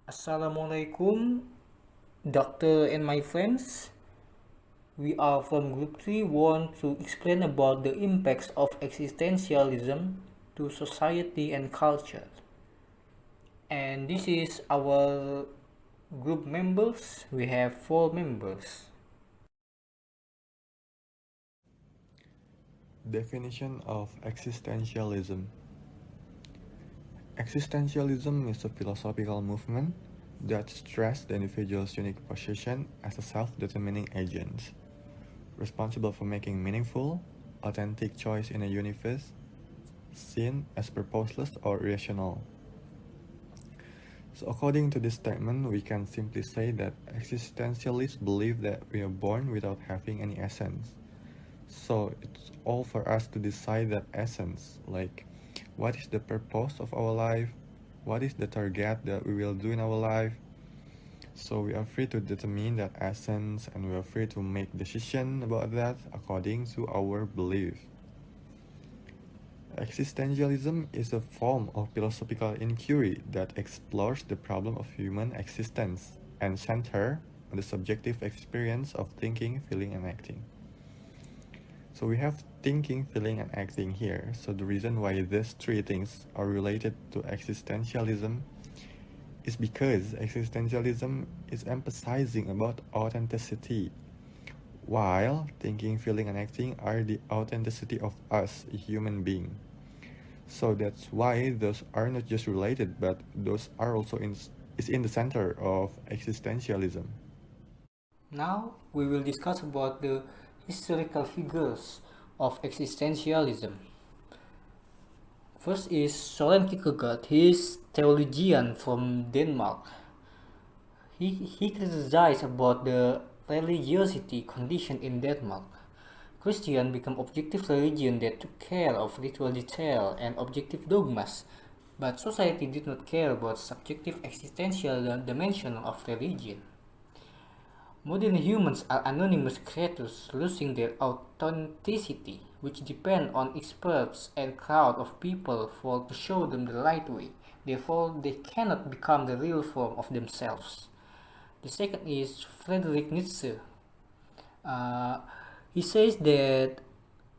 Assalamualaikum, doctor and my friends. We are from Group 3 want to explain about the impacts of existentialism to society and culture. And this is our group members. We have 4 members. Definition of existentialism. Existentialism is a philosophical movement that stresses the individual's unique position as a self-determining agent, responsible for making meaningful, authentic choice in a universe seen as purposeless or irrational. So according to this statement, we can simply say that existentialists believe that we are born without having any essence. So it's all for us to decide that essence, like what is the purpose of our life, what is the target that we will do in our life. So we are free to determine that essence, and we are free to make decision about that according to our belief. Existentialism is a form of philosophical inquiry that explores the problem of human existence and center on the subjective experience of thinking, feeling, and acting. So we have thinking, feeling, and acting here. So the reason why these three things are related to existentialism is because existentialism is emphasizing about authenticity, while thinking, feeling, and acting are the authenticity of us, a human being. So that's why those are not just related, but those are also in the center of existentialism. Now we will discuss about the historical figures of existentialism. First is Søren Kierkegaard. He is theologian from Denmark. He criticized about the religiosity condition in Denmark. Christian become objective religion that took care of ritual detail and objective dogmas, but society did not care about subjective existential dimension of religion. Modern humans are anonymous creatures losing their authenticity, which depend on experts and crowd of people to show them the right way. Therefore, they cannot become the real form of themselves. The second is Friedrich Nietzsche. He says that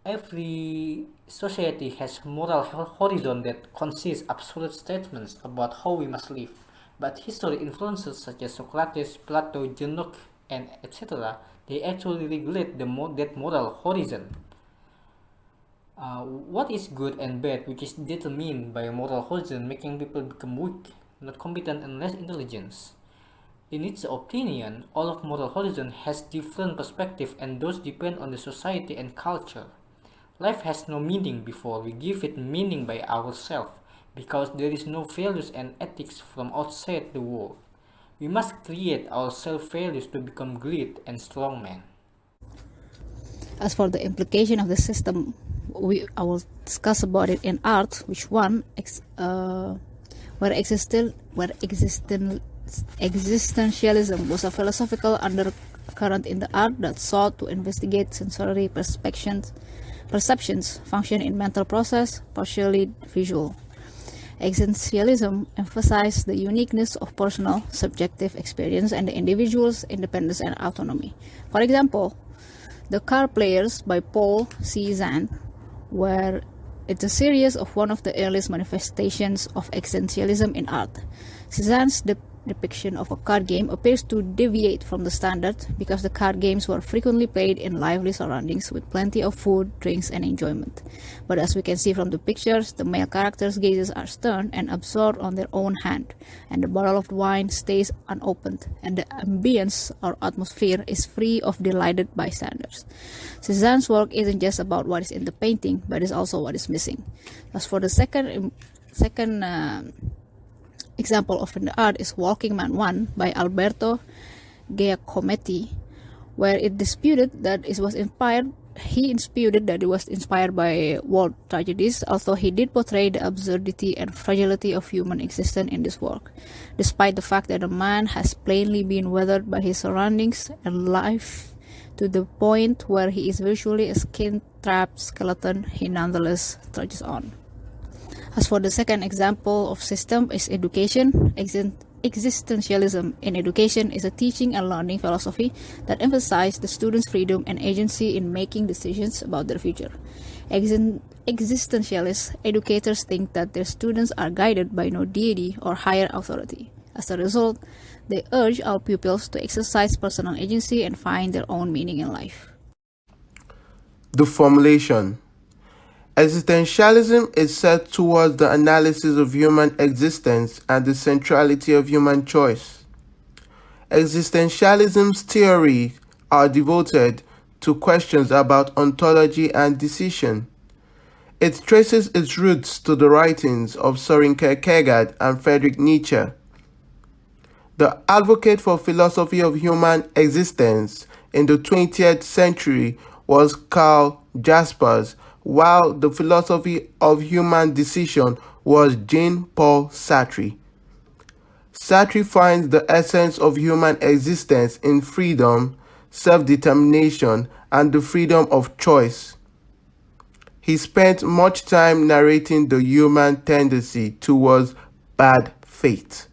every society has moral horizon that consists absolute statements about how we must live, but history influences such as Socrates, Plato, Enoch, and etc., they actually regulate that moral horizon. What is good and bad, which is determined by a moral horizon, making people become weak, not competent, and less intelligent. In its opinion, all of moral horizon has different perspective, and those depend on the society and culture. Life has no meaning before we give it meaning by ourselves, because there is no values and ethics from outside the world. We must create our self-values to become great and strong men. As for the implication of the system, I will discuss about it in art, which one where existentialism was a philosophical undercurrent in the art that sought to investigate sensory perceptions function in mental process, partially visual. Existentialism emphasized the uniqueness of personal, subjective experience and the individual's independence and autonomy. For example, the Car Players by Paul Cézanne, where it's a series of one of the earliest manifestations of existentialism in art. Cézanne's depiction of a card game appears to deviate from the standard because the card games were frequently played in lively surroundings with plenty of food, drinks, and enjoyment. But as we can see from the pictures, the male characters' gazes are stern and absorbed on their own hand, and the bottle of wine stays unopened, and the ambience or atmosphere is free of delighted bystanders. Cézanne's work isn't just about what is in the painting, but is also what is missing. As for the second example of the art is Walking Man 1 by Alberto Giacometti, where it disputed that it was inspired by world tragedies, although he did portray the absurdity and fragility of human existence in this work, despite the fact that a man has plainly been weathered by his surroundings and life to the point where he is virtually a skin-trapped skeleton. He nonetheless trudges on. As for the second example of system is education, Existentialism in education is a teaching and learning philosophy that emphasizes the student's freedom and agency in making decisions about their future. Existentialist educators think that their students are guided by no deity or higher authority. As a result, they urge our pupils to exercise personal agency and find their own meaning in life. The formulation. Existentialism is set towards the analysis of human existence and the centrality of human choice. Existentialism's theories are devoted to questions about ontology and decision. It traces its roots to the writings of Søren Kierkegaard and Friedrich Nietzsche. The advocate for philosophy of human existence in the 20th century was Karl Jaspers, while the philosophy of human decision was Jean-Paul Sartre. Sartre finds the essence of human existence in freedom, self-determination, and the freedom of choice. He spent much time narrating the human tendency towards bad faith,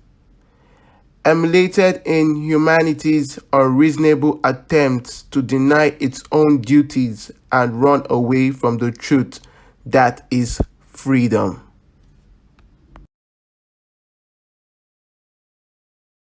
emulated in humanity's unreasonable attempts to deny its own duties and run away from the truth that is freedom.